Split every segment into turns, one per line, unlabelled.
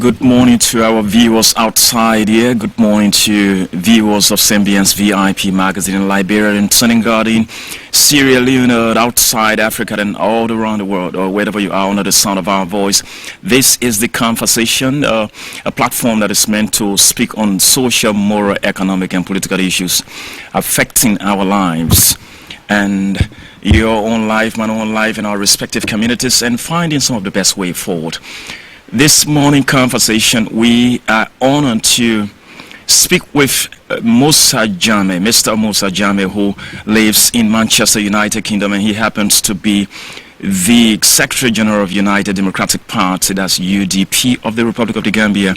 Good morning to our viewers outside here. Good morning to viewers of Symbiance VIP magazine in Liberia and Senegal, in Sierra Leone, outside Africa and all around the world, or wherever you are under the sound of our voice. This is The Conversation, a platform that is meant to speak on social, moral, economic and political issues affecting our lives and your own life, my own life in our respective communities, and finding some of the best way forward. This morning conversation, we are honored to speak with Musa Jammeh, Mr. Musa Jammeh, who lives in Manchester, United Kingdom, and he happens to be the Secretary General of United Democratic Party, that's UDP, of the Republic of the Gambia,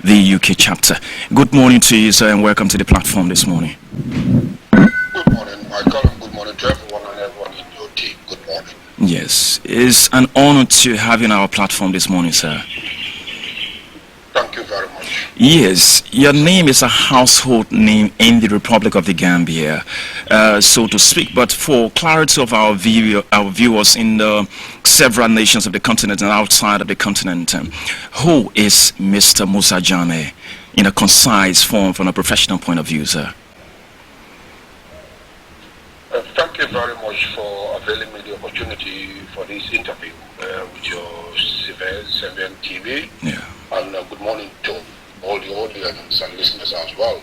the UK chapter. Good morning to you, sir, and welcome to the platform this morning.
Good morning, Michael, and good morning to everyone and everyone in your team. Good morning.
Yes, it's an honor to have you on our platform this morning, sir.
Thank you very much.
Yes, your name is a household name in the Republic of the Gambia, so to speak. But for clarity of our viewers in the several nations of the continent and outside of the continent, who is Mr. Musa Jammeh in a concise form from a professional point of view, sir?
Thank you very much for availing me the opportunity for this interview with your Symbiance TV.
Yeah.
And good morning to all the audience and listeners as well.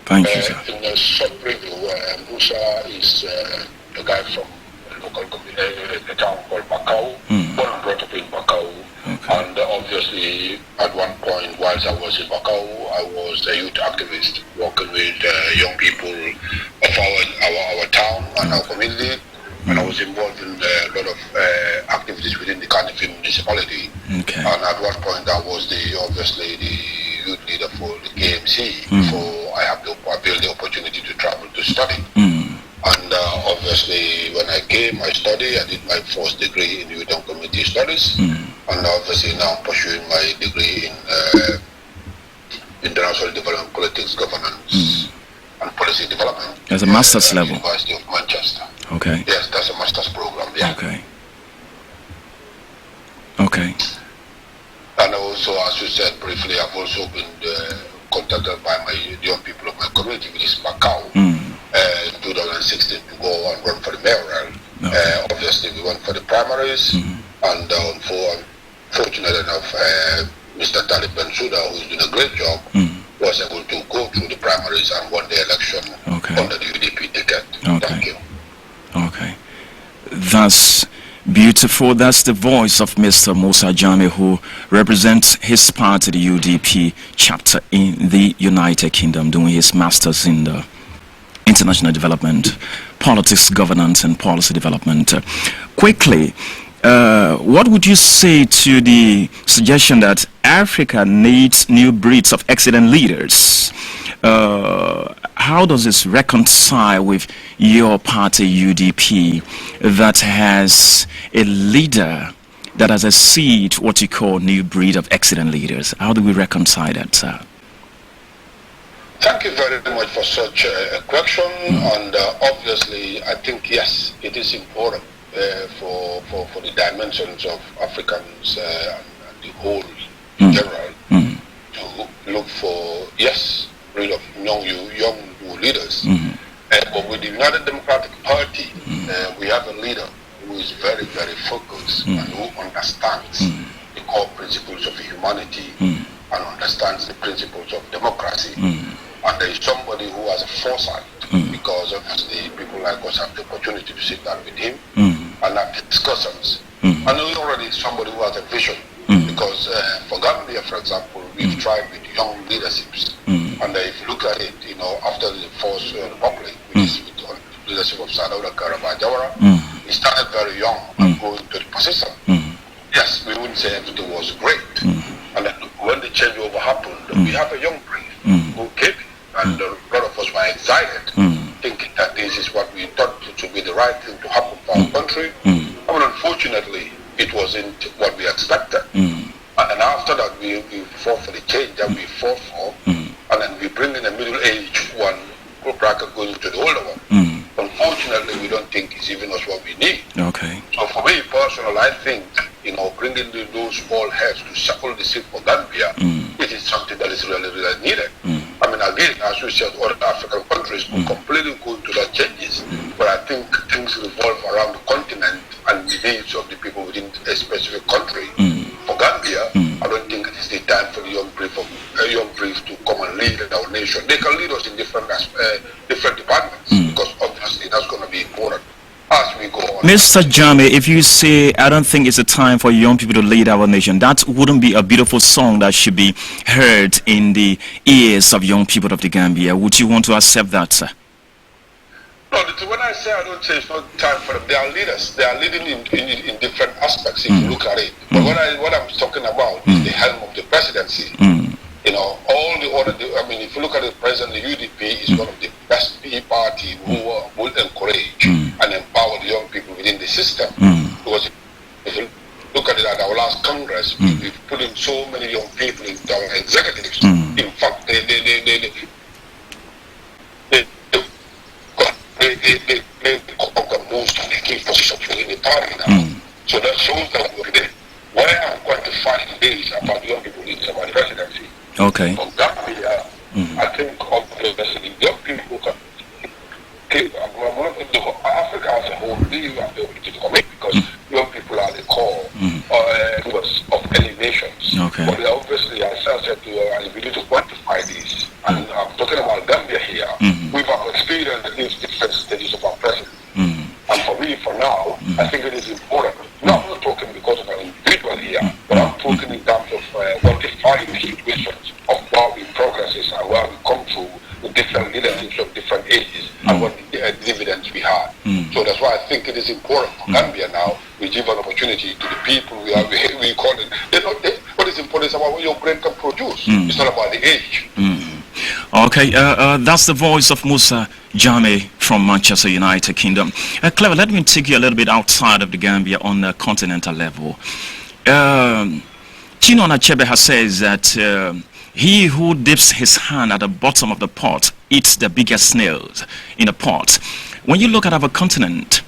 Thank you, sir.
In a short preview, Musa is a guy from a local a town called Bakau, born and brought up in Bakau.
Okay.
And obviously, at one point, whilst I was in Bakau, I was a youth activist working with young people of our town and our community. And I was involved in a lot of activities within the Cardiff municipality.
Okay.
And at one point, I was obviously the youth leader for the KMC before I built the opportunity to travel to study. And obviously, when I came, I studied. I did my first degree in youth and community studies. And obviously, now I'm pursuing my degree in international development, politics, governance, and policy development.
As a master's level?
University of Manchester.
Okay.
Yes, that's a master's program, yeah.
Okay. Okay.
And also, as you said briefly, I've also been contacted by the young people of my community, which is Macau, in 2016 to go and run for the mayoral.
Okay.
Obviously, we went for the primaries, and fortunate enough, Mr. Talib Bensouda, who's doing a great job, was able to go through the primaries and won the election under the UDP ticket.
Okay.
Thank you.
Okay. That's beautiful. That's the voice of Mr. Musa Jammeh, who represents his party, the UDP chapter in the United Kingdom, doing his masters in the international development, politics, governance, and policy development. Quickly, what would you say to the suggestion that Africa needs new breeds of excellent leaders? How does this reconcile with your party, UDP, that has a leader that has a seed, what you call new breed of excellent leaders? How do we reconcile that, sir?
Thank you very much for such a question. And obviously, I think, yes, it is important for the dimensions of Africans and the whole in general to look for, yes, breed of young leaders. But with the United Democratic Party, we have a leader who is very, very focused and who understands the core principles of humanity and understands the principles of democracy. And there is somebody who has a foresight, because obviously people like us have the opportunity to sit down with him and have discussions. And he's already somebody who has a vision, because for Gambia, for example, we've tried with young leaderships. And if you look at it, after the First Republic, which is with the leadership of Sadauda Karaba Jawara, he started very young and going to the position. Yes, we wouldn't say everything was great. And then when the changeover happened, we have a young priest who came, and a lot of us were excited, thinking that this is what we thought to be the right thing to happen for our country. I mean, unfortunately, it wasn't what we expected. And after that, we fought for the change that we fought for, and then we bring in a middle-aged one, bracket going to the older one. Unfortunately, we don't think it's even us what we need.
Okay.
So for me personally, I think bringing those small heads to circle the seat for Gambia, it is something that is really, really needed. I mean, again, as we said, other African countries will completely go into that changes, but I think things revolve around the continent and the needs of the people within a specific country. For Gambia, I don't think it is the time for the young brief to come and lead our nation. They can lead us in different departments, because obviously that's going to be important as we go on.
Mr. Jammeh, if you say, I don't think it's a time for young people to lead our nation, that wouldn't be a beautiful song that should be heard in the ears of young people of the Gambia. Would you want to accept that, sir?
No, when I say I don't say it's not time for them, they are leaders. They are leading in different aspects if you look at it. But what I'm talking about is the helm of the presidency. All the other, if you look at it present, the UDP is one of the best party who will encourage and empower the young people within the system. Because if you look at it at our last Congress, we've put in so many young people into our executives. In fact, they conquer most of the key positions within the party now. So that shows that we're there. Why I'm quite defining this about young people in the presidency.
Okay.
From Gambia, I think obviously young people can Africa as a whole really have the ability to commit, because young people are the core of any nations.
Okay.
But obviously, as I said to you, I need to quantify this. And I'm talking about Gambia here. We've experienced these different stages of our president. And for me, for now, I think it is important. Now, I'm not talking because of an individual here, but I'm talking in terms of quantifying the situations of where we progresses and where we come through with different leaderships of different ages and what the dividends we had. So that's why I think it is important for Gambia now. We give an opportunity to the people we call it. What is important is about what your brain can produce. It's not about the age.
Okay, that's the voice of Musa Jammeh from Manchester, United Kingdom. Clever, let me take you a little bit outside of the Gambia on the continental level. Chino Achebe says that he who dips his hand at the bottom of the pot eats the biggest snails in the pot. When you look at our continent,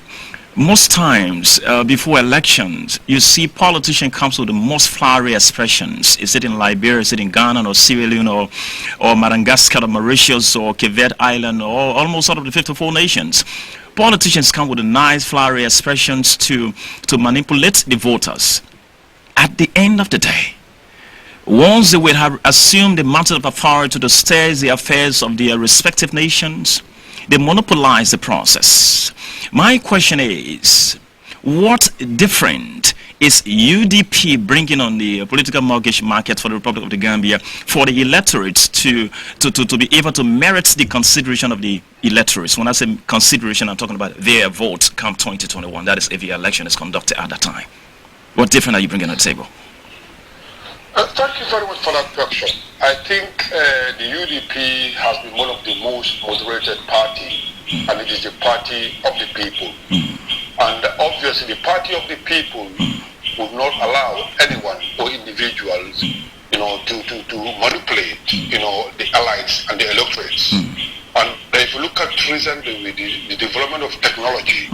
most times before elections, you see politicians come with the most flowery expressions. Is it in Liberia, is it in Ghana or Sierra Leone or Madagascar or Mauritius or Cape Verde Island or almost out of the 54 nations? Politicians come with the nice flowery expressions to manipulate the voters. At the end of the day, once they will have assumed the mantle of authority to steer the affairs of their respective nations, they monopolize the process. My question is, what different is UDP bringing on the political mortgage market for the Republic of the Gambia for the electorates to be able to merit the consideration of the electorates? When I say consideration, I'm talking about their vote come 2021. That is if the election is conducted at that time. What different are you bringing on the table?
Thank you very much for that question. I think the UDP has been one of the most moderated parties, and it is the party of the people. And obviously, the party of the people would not allow anyone or individuals, to manipulate, the allies and the electorates. And if you look at recently with the development of technology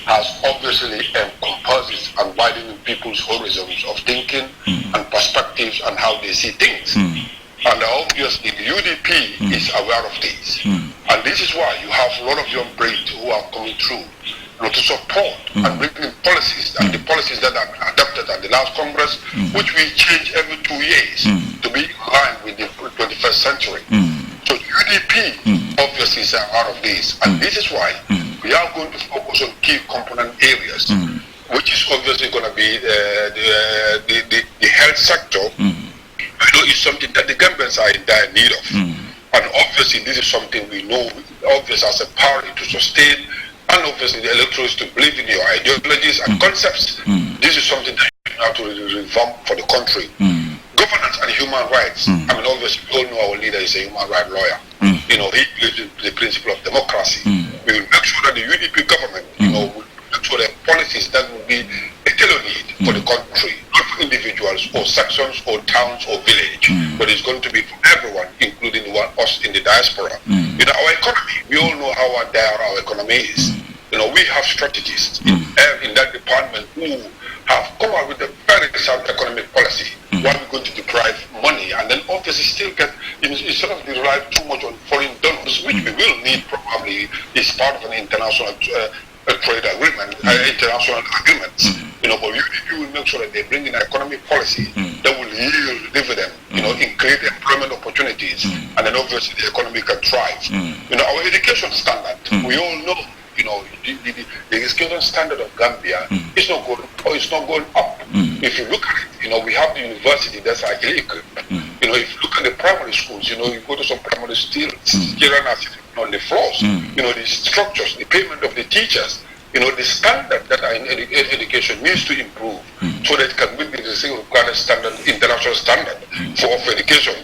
has obviously encompasses and widened people's horizons of thinking and perspectives and how they see things. And obviously the UDP is aware of this. And this is why you have a lot of young brains who are coming through to support and bring in policies, and the policies that are adopted at the last Congress, which we change every 2 years to be in line with the 21st century. So UDP obviously is out of this, and this is why we are going to focus on key component areas, which is obviously going to be the health sector. Is something that the Gambians are in dire need of, and obviously this is something we know, obviously as a party to sustain, and obviously the electorates to believe in your ideologies and concepts. This is something that you have to revamp for the country. Governance and human rights. Obviously we all know our leader is a human rights lawyer. He believes in the principle of democracy. We will make sure that the UDP government, will make sure that policies that will be a tailor need for the country, not for individuals or sections or towns or village, but it's going to be for everyone, including us in the diaspora. Our economy, we all know how dire our economy is. We have strategists in that department who have come up with the best sound economic policy? Why are we going to deprive money and then obviously still get, instead of rely too much on foreign donors, which we will need probably is part of an international trade agreement, international agreements, but you will make sure that they bring in an economic policy that will yield dividend, in create employment opportunities, and then obviously the economy can thrive. Our education standard, we all know, the education standard of Gambia is not going up. If you look at it, we have the university that's actually equipped. If you look at the primary schools, you go to some primary schools, children are sitting on the floors. The structures, the payment of the teachers, the standard that are in education needs to improve so that it can meet the required standard, international standard for education.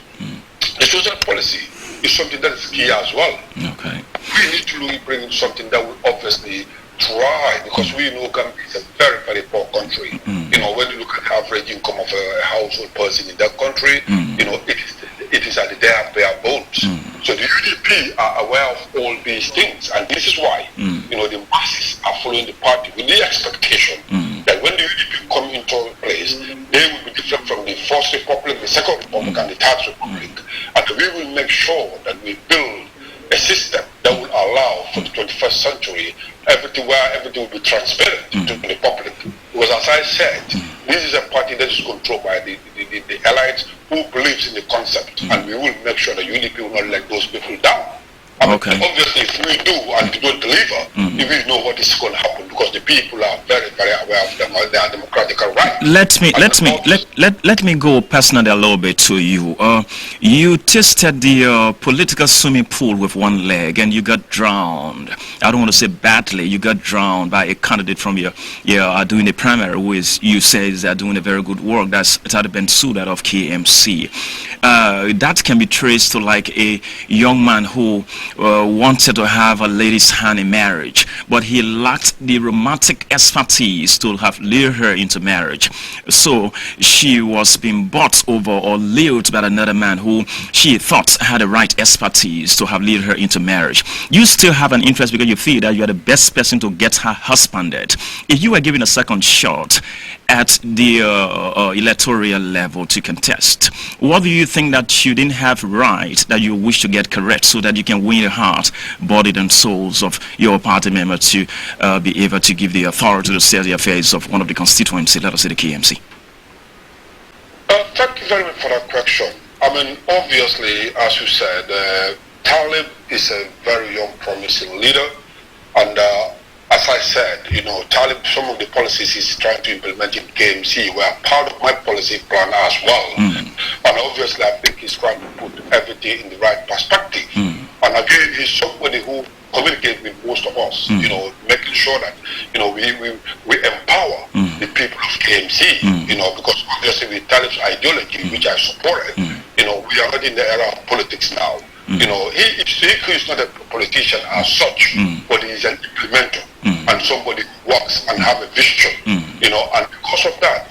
The social policy is something that is key as well.
Okay.
We need to bring in something that will obviously try, because we know Gambia is a very, very poor country. When you look at the average income of a household person in that country, it is at the bare bones. So the UDP are aware of all these things, and this is why the masses are following the party with the expectation that when the UDP come into place, they will be different from the First Republic, the Second Republic, and the Third Republic, and we will make sure that we build a system that will allow for the 21st century everything will be transparent to the public. Because as I said, this is a party that is controlled by the elites who believes in the concept, and we will make sure that UDP will not let those people down. Obviously, if we do and we don't deliver, we know what is going to happen, because the people are very, very aware of their democratic rights.
Let me go personally a little bit to you. You tested the political swimming pool with one leg, and you got drowned. I don't want to say badly. You got drowned by a candidate from your doing a primary, who is, you say, is doing a very good work. That's Tade Bensouda of KMC. That can be traced to like a young man who wanted to have a lady's hand in marriage, but he lacked the romantic expertise to have lured her into marriage. So she was being bought over or lured by another man who she thought had the right expertise to have lured her into marriage. You still have an interest because you feel that you are the best person to get her husbanded. If you were given a second shot at the electoral level to contest, what do you think that you didn't have right that you wish to get correct so that you can win the heart, body and souls of your party member to be able to give the authority to set the affairs of one of the constituency, let us say the KMC?
Thank you very much for that question. I mean, obviously, as you said, Talib is a very young, promising leader, and as I said, Talib, some of the policies he's trying to implement in KMC were part of my policy plan as well. And obviously, I think he's trying to put everything in the right perspective. And again, he's somebody who communicates with most of us, making sure that, we empower the people of KMC, because obviously with Talib's ideology, which I supported, we are not in the era of politics now. He's not a politician as such, but he's an implementer and somebody who works and have a vision, and because of that,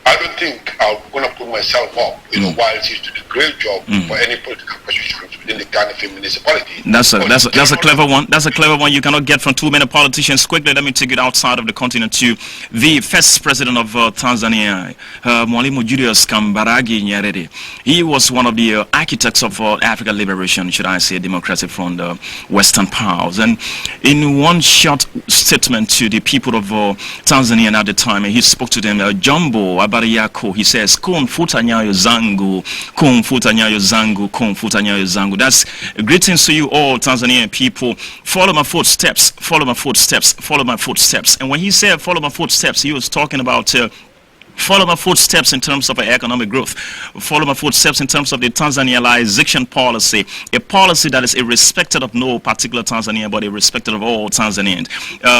I don't think I'm going to put myself up, while he's doing a great job for any political positions within the Carnegie municipality.
That's a clever one. That's a clever one you cannot get from too many politicians. Quickly, let me take it outside of the continent to the first president of Tanzania, Mwalimu Julius Kambarage Nyerere. He was one of the architects of African liberation, should I say, democracy from the Western powers. And in one short statement to the people of Tanzania at the time, he spoke to them, Jumbo Abari Yako, he says, Kun futa nyayo zangu, kun futa nyayo zangu, kun futa nyayo zangu. That's greetings to you all, Tanzanian people. Follow my footsteps, follow my footsteps, follow my footsteps. And when he said follow my footsteps, he was talking about follow my footsteps in terms of economic growth. Follow my footsteps in terms of the Tanzanianization policy, a policy that is irrespective of no particular Tanzanian, but irrespective of all Tanzanians.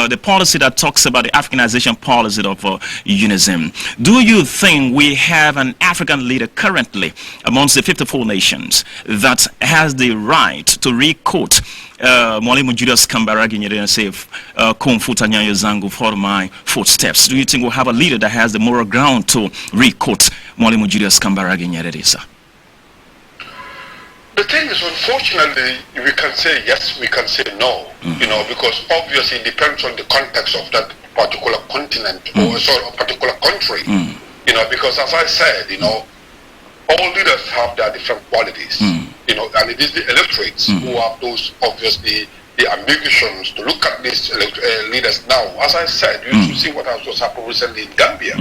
The policy that talks about the Africanization policy of UNISM. Do you think we have an African leader currently amongst the 54 nations that has the right to re-quote Mwalimu Julius Kambarage Nyerere and say, Kung futa nyayo zangu, follow my footsteps? Do you think we'll have a leader that has the moral ground to re-quote Mwalimu Julius Kambarage Nyerere, sir?
The thing is, unfortunately, we can say yes, we can say no, because obviously it depends on the context of that particular continent or a particular country. Because as I said, all leaders have their different qualities, and it is the electorates who have those, obviously, the ambitions to look at these leaders now. As I said, you should see what has just happened recently in Gambia.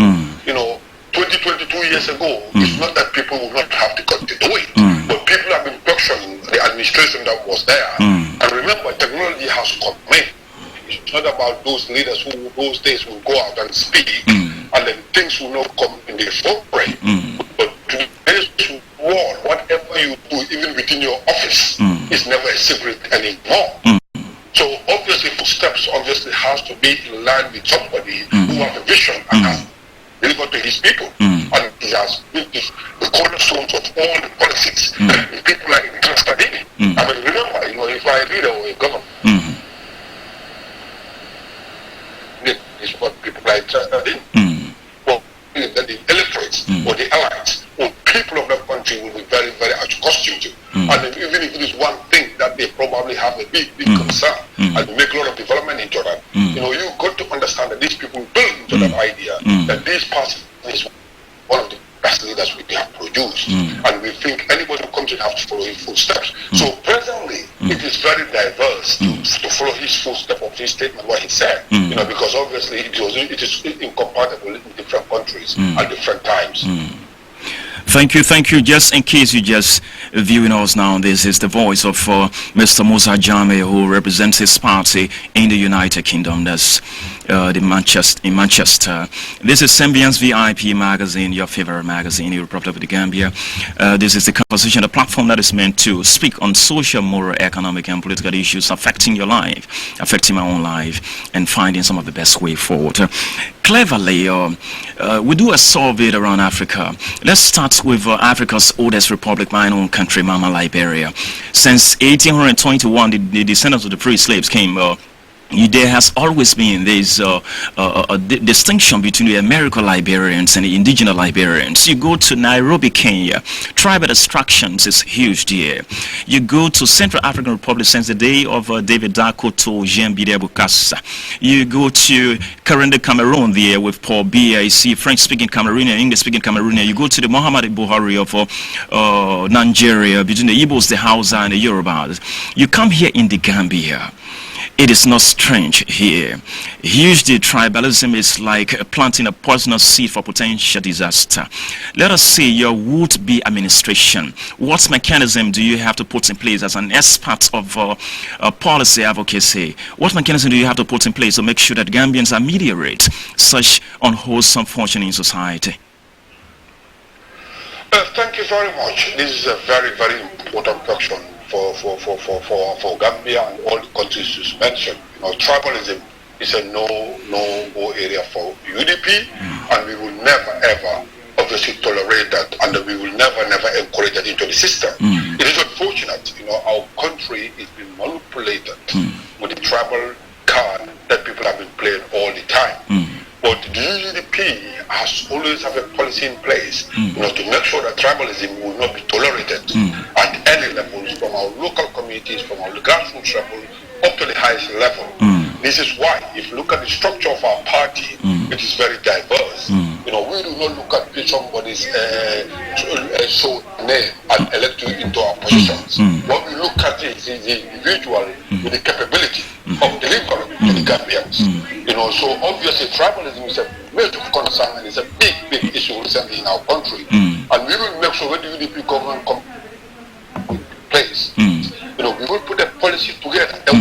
22 years ago, it's not that people will not have the guts to do it, but people have been questioning the administration that was there. And remember, technology has come in. It's not about those leaders who those days will go out and speak, and then things will not come in the forefront. But today's world, whatever you do, even within your office, is never a secret anymore. So obviously, footsteps obviously has to be in line with somebody who has a vision and has delivered to his people, and he has built the cornerstones of all the policies that the people are interested in. I mean, remember, if I lead or a government, is what people are interested in. Well, that the electorates or the allies or people of that country will be very, very accustomed to. And even if it is one thing that they probably have a big concern and make a lot of development into that, you got to understand that these people build into that idea that this person is one of the best leaders we have produced, and we think anybody who comes in has to follow his footsteps. So presently, it is very diverse to follow his footsteps of his statement, what he said, because obviously it is incompatible in different countries at different times.
Thank you. Just in case you just viewing us now, this is the voice of Mr. Musa Jammeh, who represents his party in the United Kingdom. That's in Manchester. This is Sembiance VIP magazine, your favorite magazine in the Republic of the Gambia. This is the conversation, the platform that is meant to speak on social, moral, economic, and political issues affecting your life, affecting my own life, and finding some of the best way forward. Cleverly, we do a survey around Africa. Let's start with Africa's oldest republic, my own country, Mama Liberia. Since 1821, the descendants of the free slaves came. There has always been this distinction between the American Liberians and the indigenous Liberians. You go to Nairobi, Kenya, tribal extractions is huge there. You go to Central African Republic since the day of David Dako to Jean Bidé Bokassa. You go to Karende, Cameroon there with Paul Biya. You see French-speaking Cameroonian, English-speaking Cameroonian. You go to the Muhammad Buhari of Nigeria, between the Igbos, the Hausa, and the Yorubas. You come here in the Gambia. It is not strange here. Usually tribalism is like planting a poisonous seed for potential disaster. Let us see your would-be administration. What mechanism do you have to put in place as an expert of policy advocacy? What mechanism do you have to put in place to make sure that Gambians ameliorate such unwholesome functioning in society?
Thank you very much. This is a very, very important question for Gambia and all the countries you mentioned. Tribalism is a no-go area for UDP, and we will never ever obviously tolerate that, and we will never encourage that into the system. It is unfortunate, our country is being manipulated with the tribal card that people have been playing all the time. But the UDP has always have a policy in place, to make sure that tribalism will not be tolerated at any levels, from our local communities, from our grassroots level, up to the highest level. This is why, if you look at the structure of our party, it is very diverse. We do not look at somebody's show name and elect you into our positions. What we look at is the individual with the capability of delivering to the Gambians. So obviously tribalism is a major concern, and it's a big issue recently in our country. And we will make sure when the UDP government comes in place, we will put a policy together that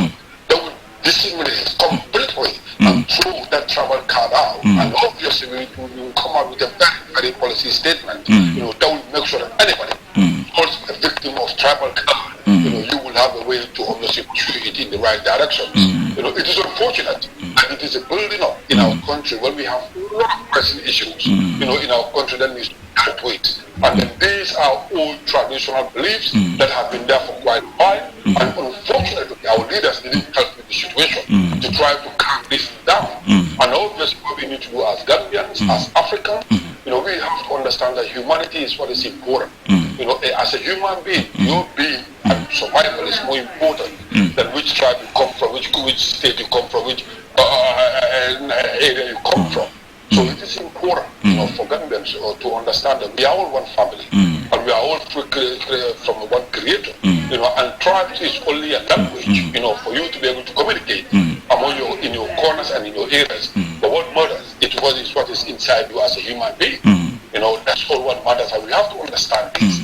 will disseminate it completely and throw that tribal card out. And obviously we will come out with a very, very policy statement, that will make sure that anybody who's a victim of tribal card, you will have a way to obviously pursue it in the right direction. It is unfortunate, and it is a building up in our country where we have a lot of pressing issues, in our country that needs to help with. And then these are old traditional beliefs that have been there for quite a while, and unfortunately our leaders didn't help with the situation to try to calm this down. And obviously what we need to do as Gambians, as Africans, we have to understand that humanity is what is important. As a human being, your being and survival is more important than which tribe you come from, which state you come from, which area you come from. So it is important, for Gambians to understand that we are all one family, and we are all from one creator, and tribes is only a language, for you to be able to communicate among in your corners and in your areas. But what matters is what is inside you as a human being. That's all what matters, and we have to understand this.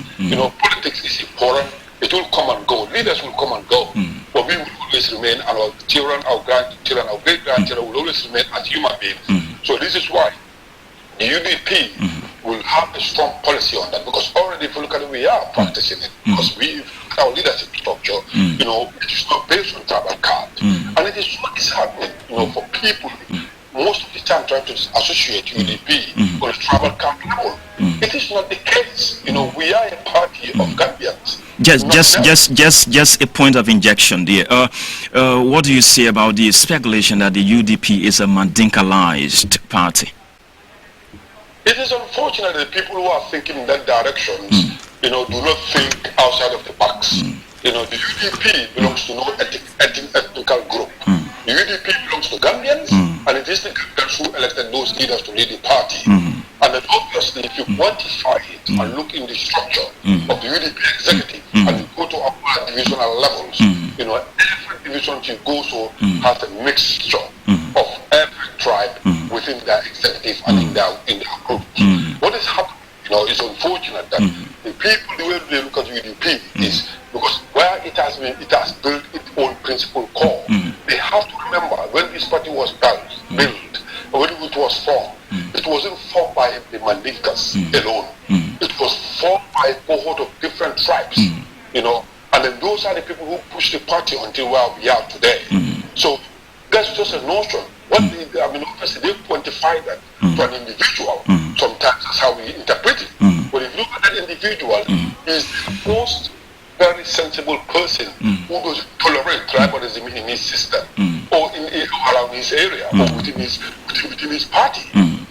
Politics is important. It will come and go. Leaders will come and go. But we will always remain, and our children, our grandchildren, our great-grandchildren will always remain as human beings. So this is why the UDP will have a strong policy on that, because already if you look at it, we are practicing it. Because our leadership structure, it is not based on tribal card. And it is what is happening, for people most of the time trying to associate UDP on a tribal card level. It is not the case. We are a party of Gambians.
Just a point of injection there. What do you say about the speculation that the UDP is a Mandinkalized party?
It is unfortunate that people who are thinking in that direction, do not think outside of the box. The UDP belongs to no ethnical group. The UDP belongs to Gambians, and it is the Gambians who elected those leaders to lead the party. And then obviously, if you quantify it and look in the structure of the UDP executive, and you go to upper divisional levels, every division you go to has a mixture of every tribe within their executive and in their group. What is happening, is unfortunate that the people, the way they look at UDP is because where it has built its own principal core. They have to remember when this party was built, when it was formed, it wasn't formed by the Mandinkas alone. It was formed by a cohort of different tribes, and then those are the people who pushed the party until where we are today. So that's just a notion. Obviously they quantify that to an individual. Sometimes that's how we interpret it. But if you look at that individual, he's the most very sensible person who doesn't tolerate tribalism in his system or around his area or within his party.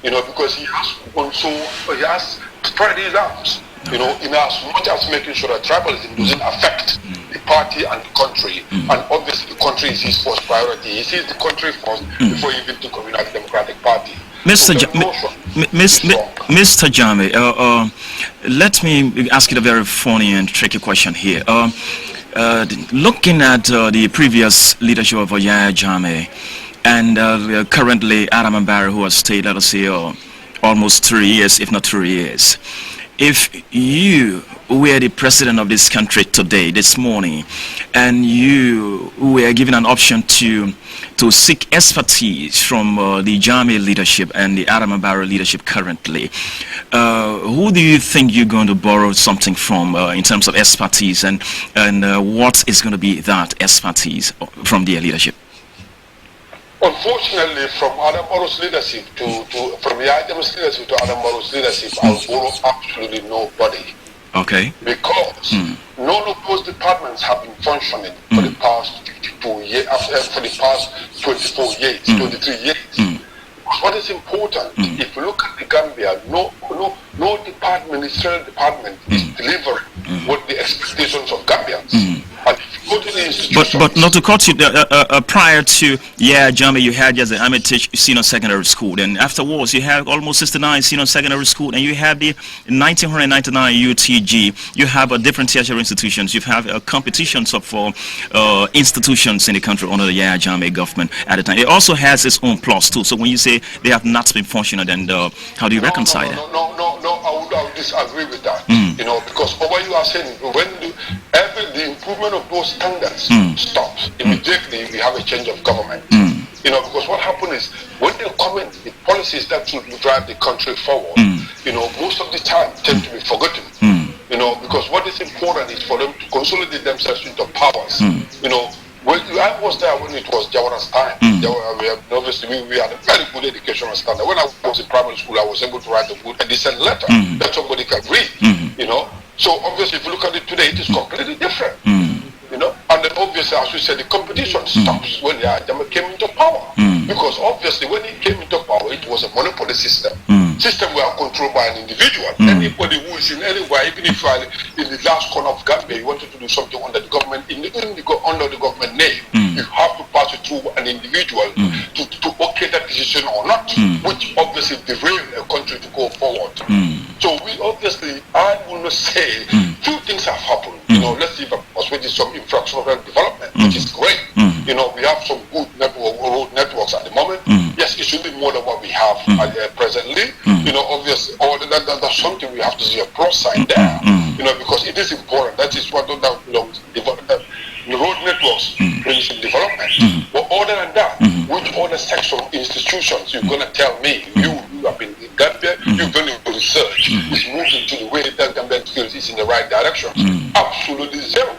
Because he has spread his arms, in as much as making sure that tribalism doesn't affect the party and the country. And obviously the country is his first priority. He sees the country first before he even think of United Democratic Party.
Mr. Jammeh, let me ask you a very funny and tricky question here. Looking at the previous leadership of Yahya Jammeh and currently Adam Mbari, who has stayed, let us say, almost 3 years, if not 3 years. If you were the president of this country today, this morning, and you were given an option to seek expertise from the Jammeh leadership and the Adam Mbari leadership currently, who do you think you're going to borrow something from in terms of expertise, and what is going to be that expertise from their leadership?
Unfortunately, from Adam Barrow's leadership from Yahya Jammeh's leadership to Adam Barrow's leadership, I'll borrow absolutely nobody.
Okay.
Because none of those departments have been functioning for the past 52 years, for the past 24 years, 23 years. What is important, if you look at the Gambia, no ministerial department is delivering what the expectations of Gambians. And if you go to the institutions,
but not to cut you, prior to Jammeh, you had just the Armitage Senior Secondary School, and afterwards you had almost 69 Senior Secondary School, and you had the 1999 UTG. You have different tertiary institutions. You have competitions for institutions in the country under the Yahya Jammeh government at the time. It also has its own plus too. So when you say they have not been functional, then how do you reconcile that?
No, I would disagree with that. Because what you are saying, when the improvement of those standards stops, immediately we have a change of government. Because what happened is when they come in, the policies that should drive the country forward, most of the time tend to be forgotten. Because what is important is for them to consolidate themselves into powers. I was there when it was Jawara's time. Obviously, we had a very good educational standard. When I was in primary school, I was able to write a decent letter that somebody can read. So obviously, if you look at it today, it is completely different. And then obviously, obviously, as we said, the competition stops when Jammeh came into power. Because obviously, when he came into power, it was a monopoly system. System were controlled by an individual. Anybody who is in anywhere, even if you are in the last corner of Gambia, you wanted to do something under the government, under the government name, you have to pass it through an individual to okay that decision or not, which obviously derailed a country to go forward. So we obviously, I will not say, few things have happened. Let's see if there is some infrastructural development, which is great. We have some good road networks at the moment. Yes, it should be more than what we have presently. Obviously, that's something we have to see a plus sign there. Because it is important. That is what the road networks brings in development. But other than that, which other section institutions you're going to tell me, you have been in Gambia, you've done your research, is moving to the way that Gambia feels is in the right direction? Absolutely zero.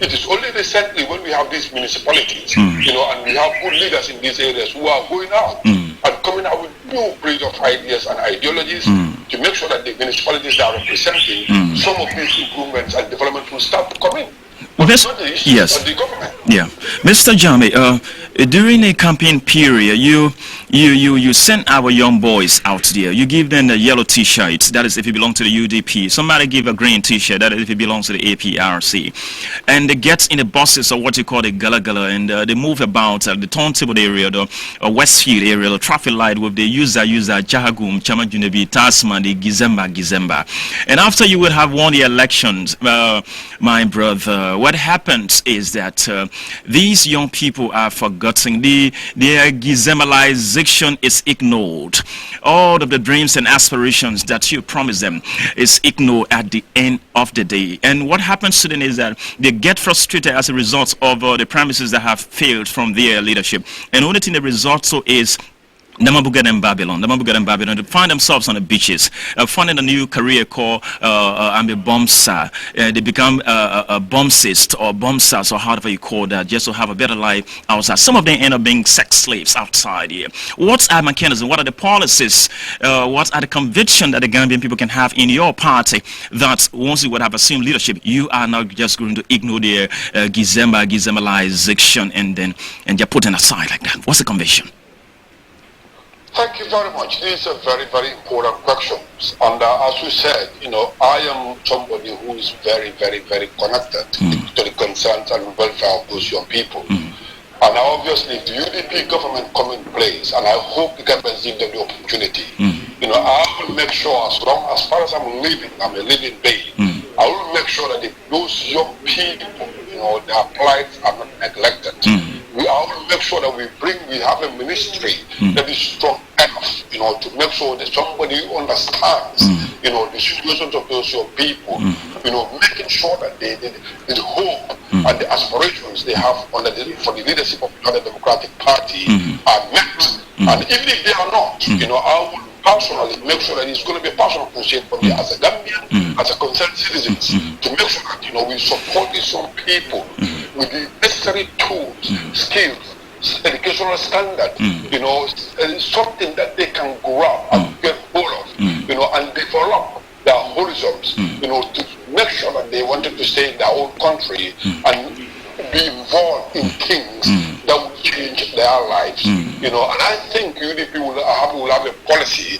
It is only recently when we have these municipalities, and we have good leaders in these areas who are going out and coming out with new breed of ideas and ideologies to make sure that the municipalities that are representing some of these improvements and development will start to come in.
Yes. Yeah, Mr. Jammeh, during a campaign period, you send our young boys out there. You give them a yellow T-shirt. That is if you belong to the UDP. Somebody give a green T-shirt. That is if it belongs to the APRC. And they get in the buses or what you call the gala and they move about the turntable area, the Westfield area, the traffic light with the user Jahagum, Chamajunebi, Tasman, the Gizemba. And after you would have won the elections, my brother, what happens is that these young people are forgotten. Their Gizemalization is ignored. All of the dreams and aspirations that you promised them is ignored at the end of the day. And what happens to them is that they get frustrated as a result of the promises that have failed from their leadership. And the only thing the result so is Namabugan and Babylon, they find themselves on the beaches, finding a new career called I'm a bombser. They become a bombcist or bombsers or however you call that, just to have a better life outside. Some of them end up being sex slaves outside here. What are mechanisms? What are the policies? What are the convictions that the Gambian people can have in your party that once you would have assumed leadership, you are not just going to ignore their Gizemalization and they're putting aside like that? What's the conviction?
Thank you very much. These are very, very important questions. And as you said, I am somebody who is very, very, very connected to the concerns and welfare of those young people. And obviously, if the UDP government come in place, and I hope the government gives them the opportunity, I will make sure, as far as I'm a living being, I will make sure that those young people, their plights are not neglected. I will make sure that we have a ministry that is strong enough, to make sure that somebody who understands, the situations of those young people, making sure that the hope and the aspirations they have for the leadership of the Democratic Party are met. And even if they are not, I will personally make sure that it's going to be a personal crusade for me as a Gambian, as a concerned citizen, to make sure that we support these young people with the necessary tools, skills, educational standard, something that they can grab and get hold of, and develop their horizons, to make sure that they wanted to stay in their own country and be involved in things that will change their lives. And I think UDP will have a policy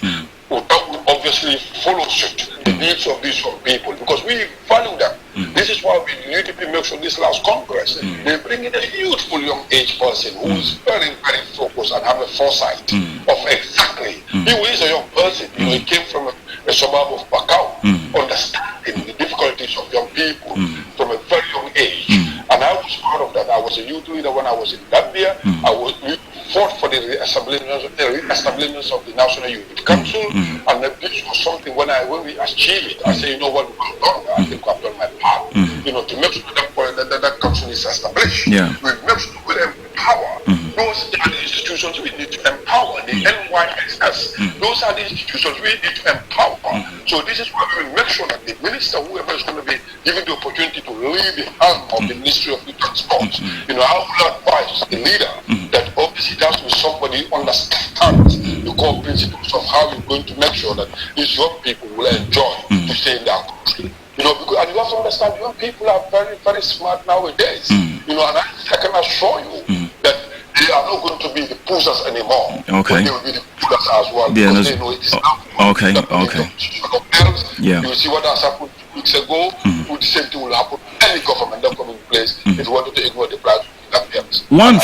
that will obviously follow suit the needs of these young people, because we value them. This is why we UDP make sure this last Congress, they bring in a youthful young age person who is very, very focused and have a foresight of exactly. He is a young person. He came from a suburb of Bakau, understanding the difficulties of young people from a very young age. And I was part of that. I was a youth leader when I was in Gambia. We fought for the establishment of the National Youth Council, and this was something when we achieved it, I say, what, well done. I think I've done my part, to make sure that council is established. We make sure we empower. Those are the institutions we need to empower. The NYSS, those are the institutions we need to empower. So this is why we will make sure that the minister, whoever is going to be given the opportunity to lead the hand of the Ministry of Youth and Sports, I will advise the leader that obviously it has to be somebody who understands the core principles of how we're going to make sure that these young people will enjoy to stay in their country. Because, and you have to understand, young people are very, very smart nowadays. And I can assure you that they are not going to be the pushers anymore.
Okay.
But they will be the pushers as well,
Yeah,
because they know it's now.
Okay.
Yeah. You see what has happened 2 weeks ago. The same thing will happen to any government that comes in place if you wanted to ignore the plans.
One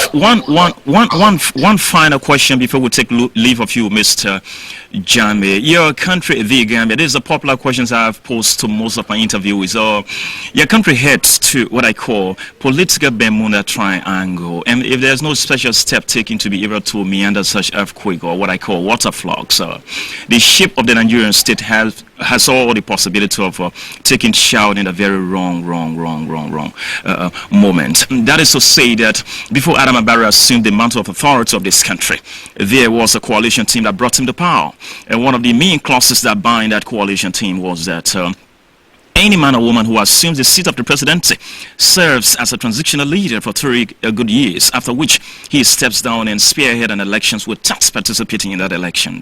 final question before we take leave of you, Mr. Jammeh. Your country, the Gambia, this is a popular question I've posed to most of my interviewees. Your country heads to what I call political Bermuda Triangle, and if there's no special step taken to be able to meander such earthquake or what I call water flux, the shape of the Nigerian state has all the possibility of taking shout in a very wrong moment. That is to say that before Adama Barrow assumed the mantle of authority of this country, there was a coalition team that brought him to power. And one of the main clauses that bind that coalition team was that any man or woman who assumes the seat of the presidency serves as a transitional leader for 3 good years, after which he steps down and spearhead an elections without participating in that election.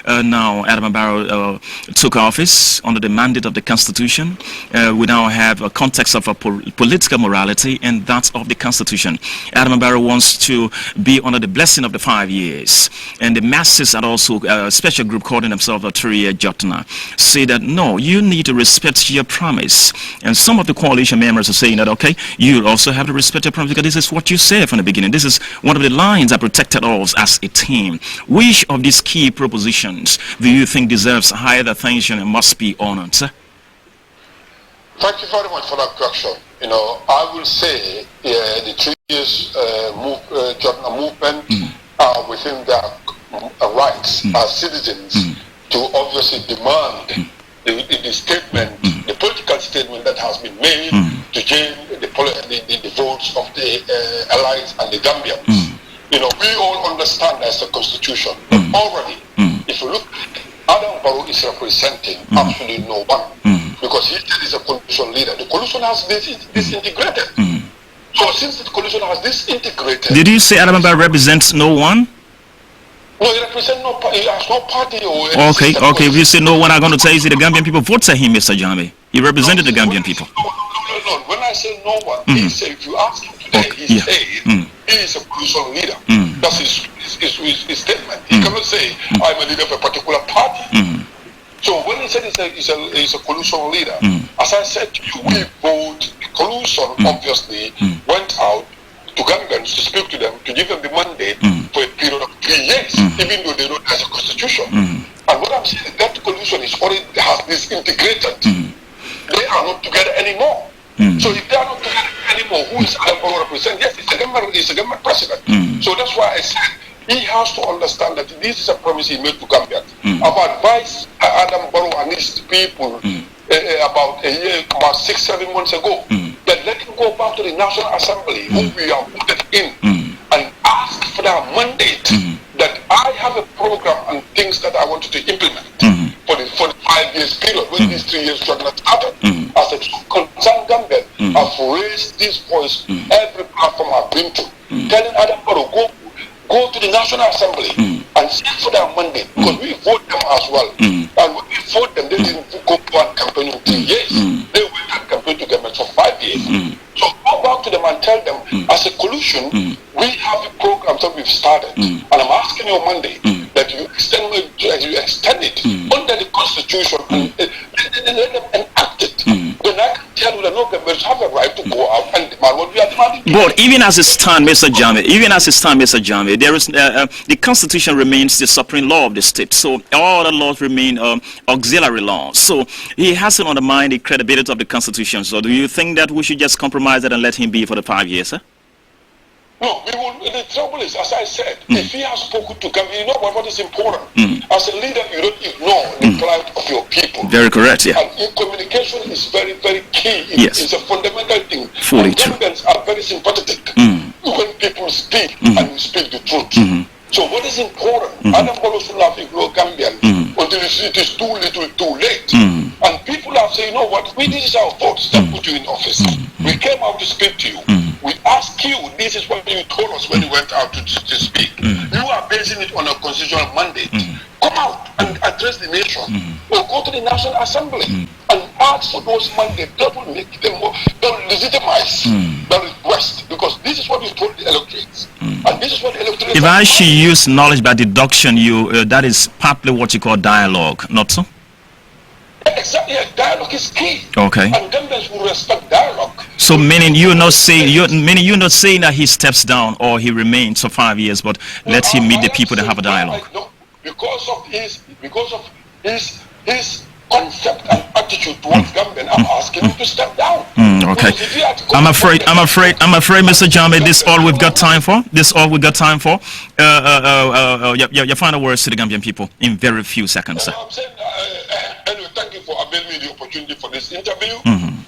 Now, Adama Barrow took office under the mandate of the Constitution. We now have a context of a political morality, and that of the Constitution. Adama Barrow wants to be under the blessing of the 5 years. And the masses, and also a special group calling themselves a 3-year Jotna, say that, no, you need to respect your promise. And some of the coalition members are saying that, okay, you also have to respect your promise because this is what you said from the beginning. This is one of the lines that protected us as a team. Which of these key propositions do you think deserves higher attention and must be honored, sir?
Thank you very much for that question. I will say the 3 years movement are within their rights as citizens to obviously demand the statement, the political statement that has been made to change the votes of the allies and the Gambians. We all understand that's the constitution, but already, if you look, Adam Barrow is representing absolutely no one, because he is a coalition leader. The coalition has disintegrated. So since the coalition has disintegrated...
Did you say Adam Barrow represents no one?
No, he represents he has no party or...
Okay, if you say no one, I'm going to tell you, the Gambian people voted for him, Mr. Jammeh. He represented the Gambian people.
No. When I say no one, he said, if you ask him today, he said he is a coalition leader. That's his statement. He cannot say, I'm a leader of a particular party. So when he said he's a coalition leader, as I said to you, we vote, the coalition obviously went out to Gambians to speak to them, to give them the mandate for a period of 3 years, even though they don't have a constitution. And what I'm saying is that coalition is already has disintegrated. They are not together anymore. So if they are not together anymore, who is Adam Barrow represent? Yes, it's a government president. So that's why I said he has to understand that this is a promise he made to Gambians. I've advised Adam Barrow and his people about 6-7 months ago that let him go back to the National Assembly, who we are voted in, and ask for their mandate that I have a program and things that I wanted to implement for the 5 years period when these 3 years struggle started. As a concerned Gambian, I've raised this voice every platform I've been to, telling Adam Barrow, go to the National Assembly and seek for their mandate, because we vote them as well. And when we vote them, they didn't go to one campaign for 3 years. They went and campaign to government for 5 years. So go back to them and tell them, as a coalition, we have the programs that we've started. And I'm asking your mandate that you extend it under the Constitution and let them enact it. Then I can tell you that no governments have a right to go out and demand what we are demanding.
But even as it stands, Mr. Jammeh, there is the Constitution remains the supreme law of the state. So all the laws remain auxiliary laws. So he hasn't undermined the credibility of the Constitution. So do you think that we should just compromise it and let him be for the 5 years, sir?
No, the trouble is, as I said, if he has spoken to Gambia, you know what is important. As a leader, you don't ignore the plight of your people.
Very correct, yeah.
And communication is very, very key. It's a fundamental thing.
Fully true.
Gambians are very sympathetic when people speak and you speak the truth. So what is important? Adam Barrow should not ignore Gambian until it is too little, too late. And people are saying, you know what, this is our votes that put you in office. We came out to speak to you. We asked you, this is what you told us when you went out to speak. You are basing it on a constitutional mandate. Come out and address the nation. Or go to the National Assembly and ask for those mandates. That will make them more, that will legitimize the request, because this is what we told the electorates. And this is what the electorates.
If I should use knowledge by deduction, that is partly what you call dialogue, not so?
Exactly, dialogue is key.
Okay.
And Gambians will respect dialogue.
So meaning you're not saying that he steps down or he remains for 5 years, but let him meet the people that have a dialogue.
No, because of his concept and attitude towards Gambian, I'm asking him to step down.
Okay. I'm afraid, Mr. Jammeh, this all we've got time for. Your final words to the Gambian people in very few seconds.
I'm saying, anyway, thank you for availing me the opportunity for this interview.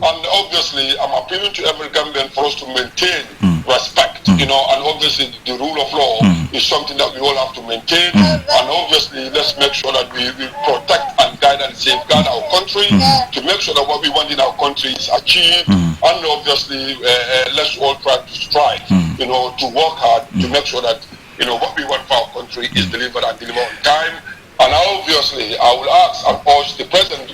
And obviously, I'm appealing to every Gambian for us to maintain respect, and obviously the rule of law is something that we all have to maintain. And obviously, let's make sure that we protect and guide and safeguard our country to make sure that what we want in our country is achieved. And obviously, let's all try to strive, to work hard to make sure that, what we want for our country is delivered and delivered on time. And obviously, I will ask and urge the present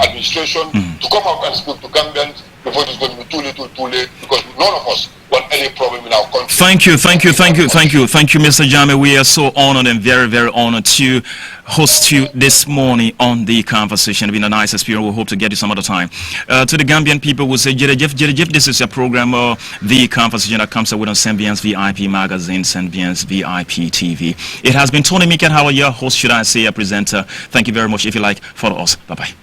administration to come out and speak to Gambians before it's going to be too little, too late, because none of us want any problem in our country.
Thank you, Mr. Jammeh. We are so honored and very, very honored to host you this morning on the conversation. It's been a nice experience. We hope to get you some other time. To the Gambian people, we say, Jerejef, this is your program, the conversation that comes out with on Sembians VIP magazine, Sembians VIP TV. It has been Tony Mikan, your host, should I say, a presenter. Thank you very much. If you like, follow us. Bye-bye.